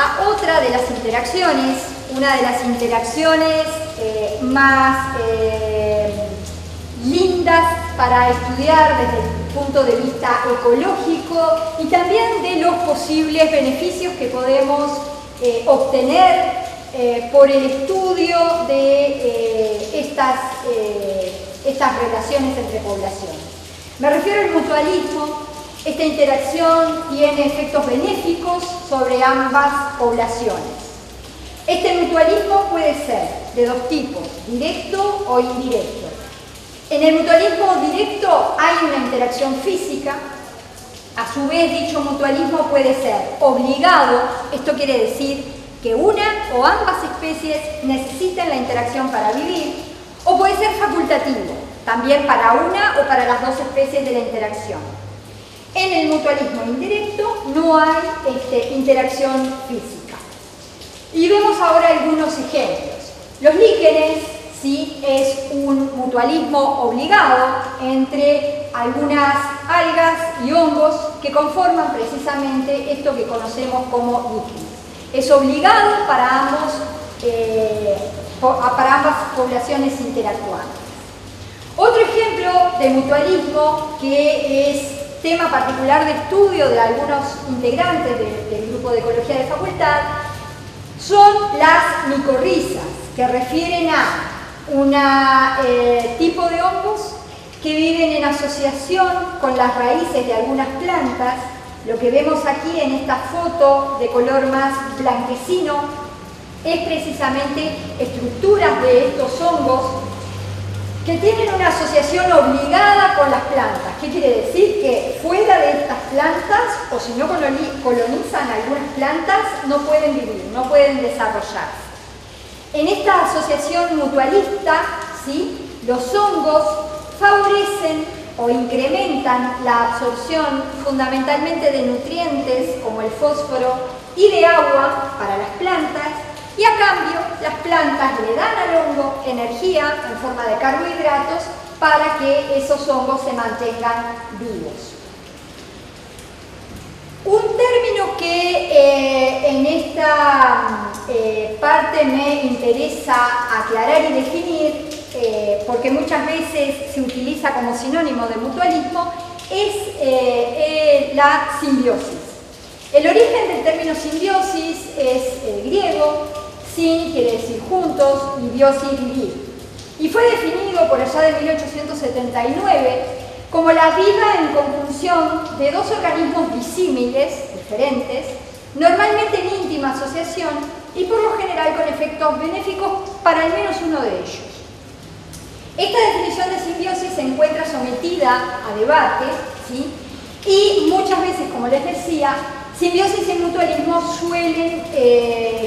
a otra de las interacciones, una de las interacciones más lindas para estudiar desde el punto de vista ecológico y también de los posibles beneficios que podemos obtener por el estudio de estas relaciones entre poblaciones. Me refiero al mutualismo. Esta interacción tiene efectos benéficos sobre ambas poblaciones. Este mutualismo puede ser de dos tipos, directo o indirecto. En el mutualismo directo hay una interacción física. A su vez, dicho mutualismo puede ser obligado. Esto quiere decir que una o ambas especies necesitan la interacción para vivir, o puede ser facultativo, también para una o para las dos especies de la interacción. En el mutualismo indirecto no hay interacción física. Y vemos ahora algunos ejemplos. Los líquenes, sí, es un mutualismo obligado entre algunas algas y hongos que conforman precisamente esto que conocemos como líquenes. Es obligado para ambas poblaciones interactuantes. Otro ejemplo de mutualismo que es tema particular de estudio de algunos integrantes del grupo de ecología de facultad son las micorrizas, que refieren a un tipo de hongos que viven en asociación con las raíces de algunas plantas. Lo que vemos aquí en esta foto de color más blanquecino es precisamente estructuras de estos hongos que tienen una asociación obligada con las plantas. ¿Qué quiere decir? Que fuera de estas plantas, o si no colonizan algunas plantas, no pueden vivir, no pueden desarrollarse. En esta asociación mutualista, ¿sí?, los hongos favorecen o incrementan la absorción fundamentalmente de nutrientes como el fósforo y de agua para las plantas, y a cambio las plantas le dan al hongo energía en forma de carbohidratos para que esos hongos se mantengan vivos. Un término que en esta parte me interesa aclarar y definir, porque muchas veces se utiliza como sinónimo de mutualismo, es la simbiosis. El origen del término simbiosis es griego. Sin quiere decir juntos y biosis, vivir. Y fue definido por allá de 1879 como la vida en conjunción de dos organismos disímiles, diferentes, normalmente en íntima asociación y por lo general con efectos benéficos para al menos uno de ellos. Esta definición de simbiosis se encuentra sometida a debate, ¿sí?, y muchas veces, como les decía, simbiosis y mutualismo suelen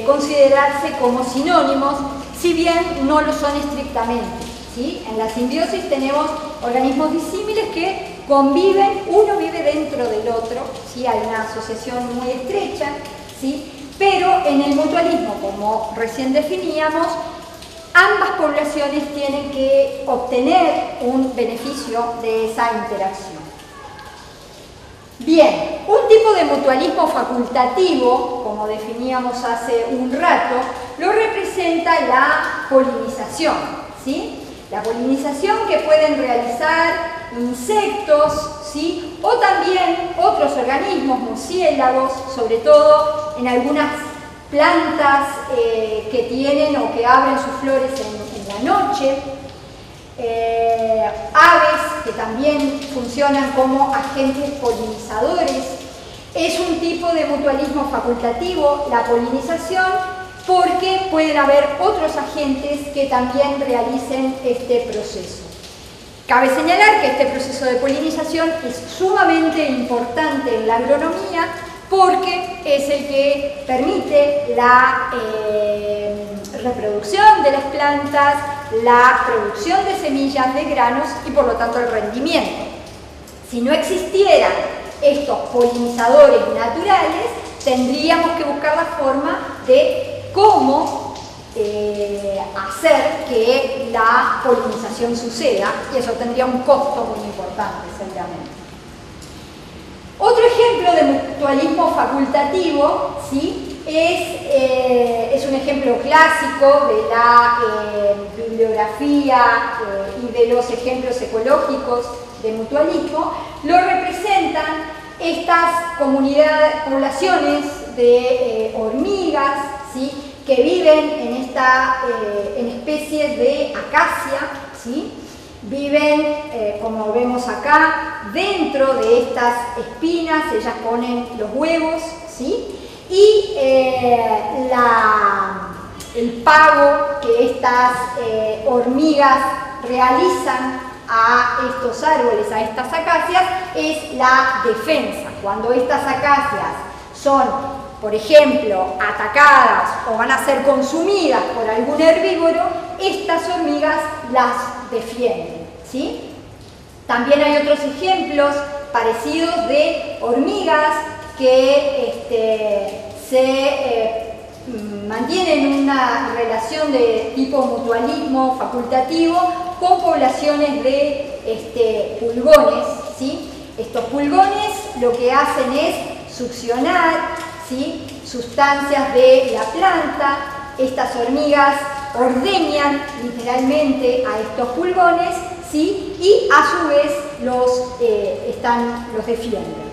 considerarse como sinónimos, si bien no lo son estrictamente, ¿sí? En la simbiosis tenemos organismos disímiles que conviven, uno vive dentro del otro, ¿sí? Hay una asociación muy estrecha, ¿sí? Pero en el mutualismo, como recién definíamos, ambas poblaciones tienen que obtener un beneficio de esa interacción. Bien, un tipo de mutualismo facultativo, como definíamos hace un rato, lo representa la polinización, ¿sí? La polinización que pueden realizar insectos, ¿sí?, o también otros organismos, murciélagos, sobre todo en algunas plantas que tienen o que abren sus flores en la noche. Aves que también funcionan como agentes polinizadores. Es un tipo de mutualismo facultativo, la polinización, porque pueden haber otros agentes que también realicen este proceso. Cabe señalar que este proceso de polinización es sumamente importante en la agronomía porque es el que permite la reproducción de las plantas, la producción de semillas, de granos y por lo tanto el rendimiento. Si no existieran estos polinizadores naturales, tendríamos que buscar la forma de cómo hacer que la polinización suceda, y eso tendría un costo muy importante, seguramente. Otro ejemplo de mutualismo facultativo, ¿sí?, Es un ejemplo clásico de la bibliografía y de los ejemplos ecológicos de mutualismo. Lo representan estas comunidades, poblaciones de hormigas, ¿sí?, que viven en especies de acacia, ¿sí? Viven, como vemos acá, dentro de estas espinas, ellas ponen los huevos, ¿sí? Y el pago que estas hormigas realizan a estos árboles, a estas acacias, es la defensa. Cuando estas acacias son, por ejemplo, atacadas o van a ser consumidas por algún herbívoro, estas hormigas las defienden, ¿sí? También hay otros ejemplos parecidos de hormigas que se mantienen una relación de tipo mutualismo facultativo con poblaciones de pulgones, ¿sí? Estos pulgones lo que hacen es succionar, ¿sí?, sustancias de la planta. Estas hormigas ordeñan literalmente a estos pulgones, ¿sí?, y a su vez los defienden.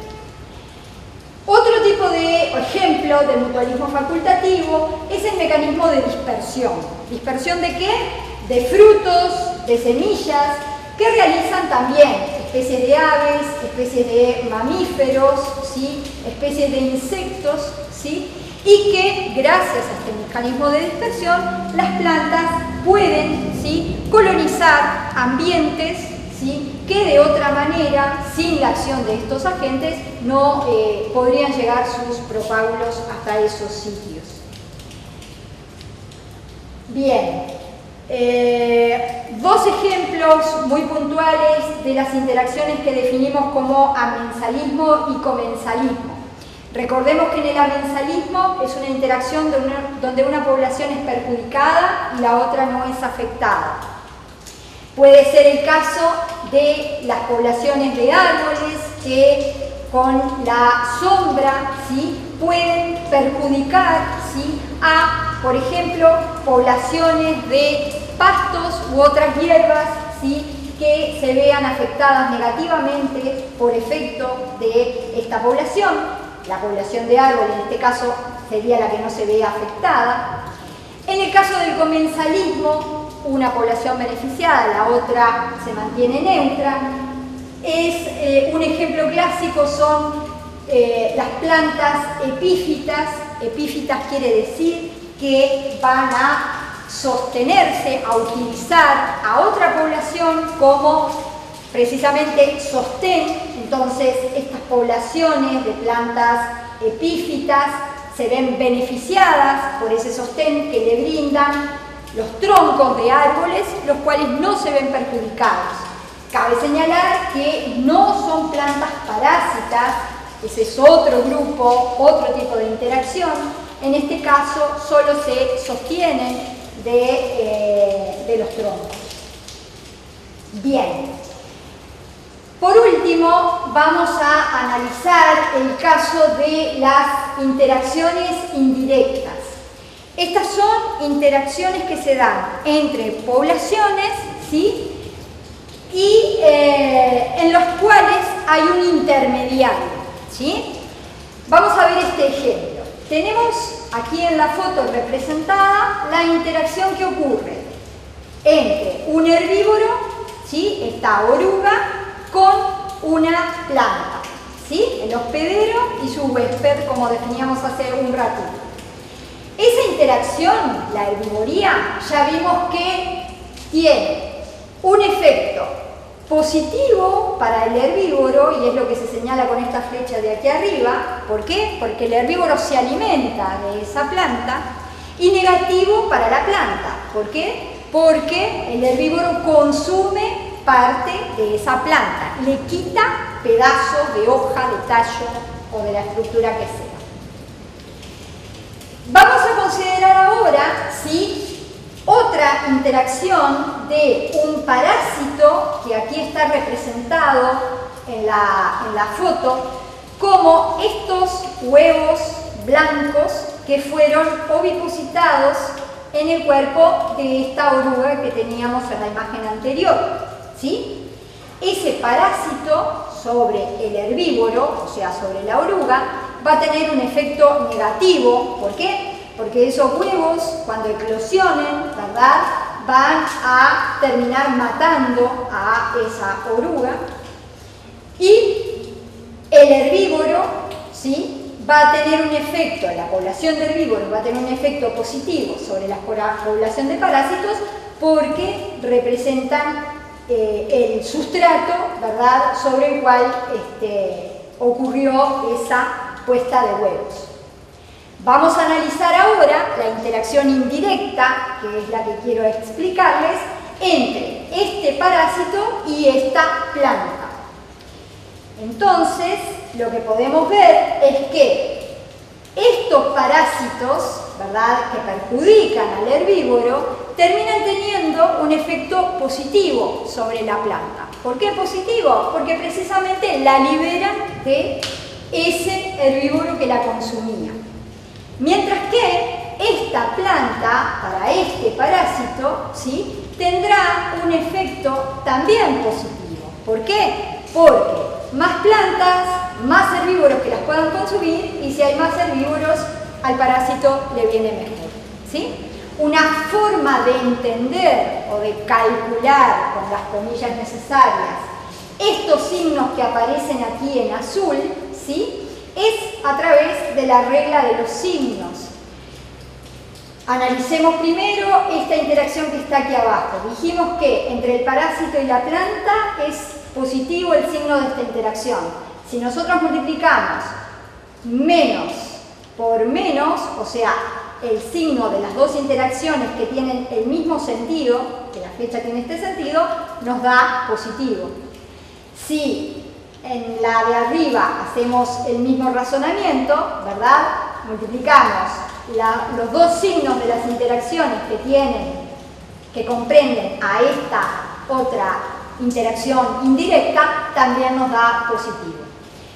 Otro tipo de ejemplo de mutualismo facultativo es el mecanismo de dispersión. ¿Dispersión de qué? De frutos, de semillas, que realizan también especies de aves, especies de mamíferos, ¿sí?, especies de insectos, ¿sí?, y que gracias a este mecanismo de dispersión las plantas pueden, ¿sí?, colonizar ambientes, ¿sí?, que de otra manera, sin la acción de estos agentes, no podrían llegar sus propágulos hasta esos sitios. Bien, dos ejemplos muy puntuales de las interacciones que definimos como amensalismo y comensalismo. Recordemos que en el amensalismo es una interacción donde una población es perjudicada y la otra no es afectada. Puede ser el caso de las poblaciones de árboles que con la sombra, ¿sí?, pueden perjudicar, ¿sí?, a, por ejemplo, poblaciones de pastos u otras hierbas, ¿sí?, que se vean afectadas negativamente por efecto de esta población. La población de árbol, en este caso, sería la que no se ve afectada. En el caso del comensalismo, una población beneficiada, la otra se mantiene neutra. Un ejemplo clásico son las plantas epífitas. Epífitas quiere decir que van a sostenerse, a utilizar a otra población como precisamente sostén. Entonces estas poblaciones de plantas epífitas se ven beneficiadas por ese sostén que le brindan los troncos de árboles, los cuales no se ven perjudicados. Cabe señalar que no son plantas parásitas, ese es otro grupo, otro tipo de interacción. En este caso solo se sostienen de los troncos. Bien. Por último, vamos a analizar el caso de las interacciones indirectas. Estas son interacciones que se dan entre poblaciones, ¿sí?, y en los cuales hay un intermediario, ¿sí? Vamos a ver este ejemplo. Tenemos aquí en la foto representada la interacción que ocurre entre un herbívoro, ¿sí?, esta oruga, con una planta, ¿sí?, el hospedero y su huésped, como definíamos hace un ratito. Esa interacción, la herbivoría, ya vimos que tiene un efecto positivo para el herbívoro, y es lo que se señala con esta flecha de aquí arriba. ¿Por qué? Porque el herbívoro se alimenta de esa planta, y negativo para la planta. ¿Por qué? Porque el herbívoro consume parte de esa planta, le quita pedazos de hoja, de tallo o de la estructura que sea. Vamos a considerar ahora, ¿sí?, otra interacción de un parásito que aquí está representado en la foto como estos huevos blancos, que fueron ovipositados en el cuerpo de esta oruga que teníamos en la imagen anterior, ¿sí? Ese parásito sobre el herbívoro, o sea, sobre la oruga, va a tener un efecto negativo. ¿Por qué? Porque esos huevos, cuando eclosionen, ¿verdad?, van a terminar matando a esa oruga, y el herbívoro, ¿sí?, va a tener un efecto, la población de herbívoros va a tener un efecto positivo sobre la población de parásitos porque representan el sustrato, ¿verdad?, sobre el cual ocurrió esa puesta de huevos. Vamos a analizar ahora la interacción indirecta, que es la que quiero explicarles, entre este parásito y esta planta. Entonces, lo que podemos ver es que estos parásitos, ¿verdad?, que perjudican al herbívoro, terminan teniendo un efecto positivo sobre la planta. ¿Por qué positivo? Porque precisamente la liberan de ese herbívoro que la consumía. Mientras que esta planta, para este parásito, ¿sí?, tendrá un efecto también positivo. ¿Por qué? Porque más plantas, más herbívoros que las puedan consumir, y si hay más herbívoros, al parásito le viene mejor, ¿sí? Una forma de entender o de calcular con las comillas necesarias estos signos que aparecen aquí en azul, ¿sí?, es a través de la regla de los signos. Analicemos primero esta interacción que está aquí abajo. Dijimos que entre el parásito y la planta es positivo el signo de esta interacción. Si nosotros multiplicamos menos por menos, o sea, el signo de las dos interacciones que tienen el mismo sentido, que la flecha tiene este sentido, nos da positivo. Si en la de arriba hacemos el mismo razonamiento, ¿verdad?, multiplicamos los dos signos de las interacciones que comprenden a esta otra interacción indirecta, también nos da positivo.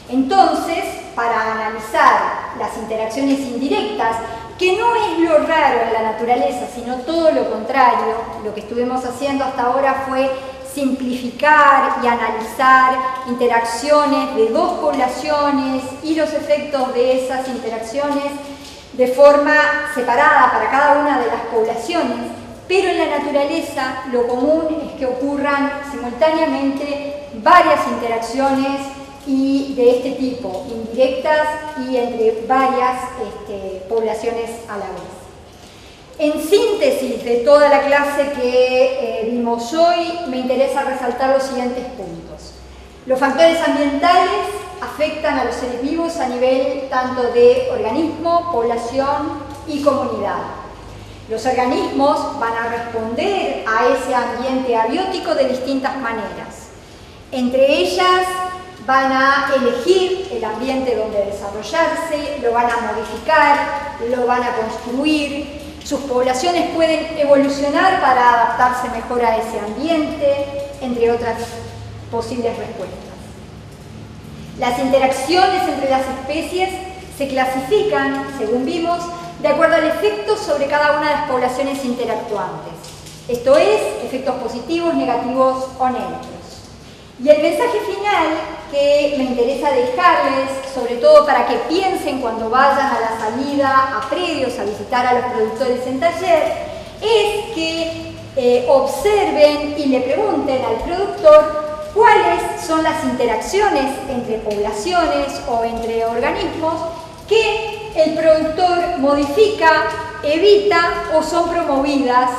Entonces, para analizar las interacciones indirectas, que no es lo raro en la naturaleza, sino todo lo contrario, lo que estuvimos haciendo hasta ahora fue simplificar y analizar interacciones de dos poblaciones y los efectos de esas interacciones de forma separada para cada una de las poblaciones, pero en la naturaleza lo común es que ocurran simultáneamente varias interacciones y de este tipo, indirectas y entre varias poblaciones a la vez. En síntesis de toda la clase que vimos hoy, me interesa resaltar los siguientes puntos. Los factores ambientales afectan a los seres vivos a nivel tanto de organismo, población y comunidad. Los organismos van a responder a ese ambiente abiótico de distintas maneras. Entre ellas, van a elegir el ambiente donde desarrollarse, lo van a modificar, lo van a construir. Sus poblaciones pueden evolucionar para adaptarse mejor a ese ambiente, entre otras posibles respuestas. Las interacciones entre las especies se clasifican, según vimos, de acuerdo al efecto sobre cada una de las poblaciones interactuantes. Esto es, efectos positivos, negativos o neutros. Y el mensaje final que me interesa dejarles, sobre todo para que piensen cuando vayan a la salida a predios a visitar a los productores en taller, es que observen y le pregunten al productor cuáles son las interacciones entre poblaciones o entre organismos que el productor modifica, evita o son promovidas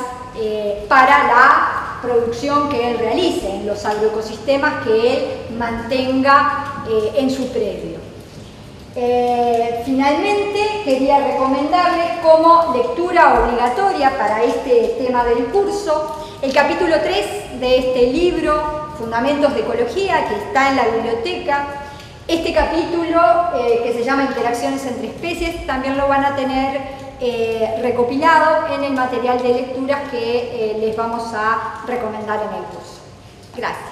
para la producción que él realice, en los agroecosistemas que él mantenga en su predio. Finalmente, quería recomendarles como lectura obligatoria para este tema del curso el capítulo 3 de este libro, Fundamentos de Ecología, que está en la biblioteca. Este capítulo, que se llama Interacciones entre especies, también lo van a tener recopilado en el material de lecturas que les vamos a recomendar en el curso. Gracias.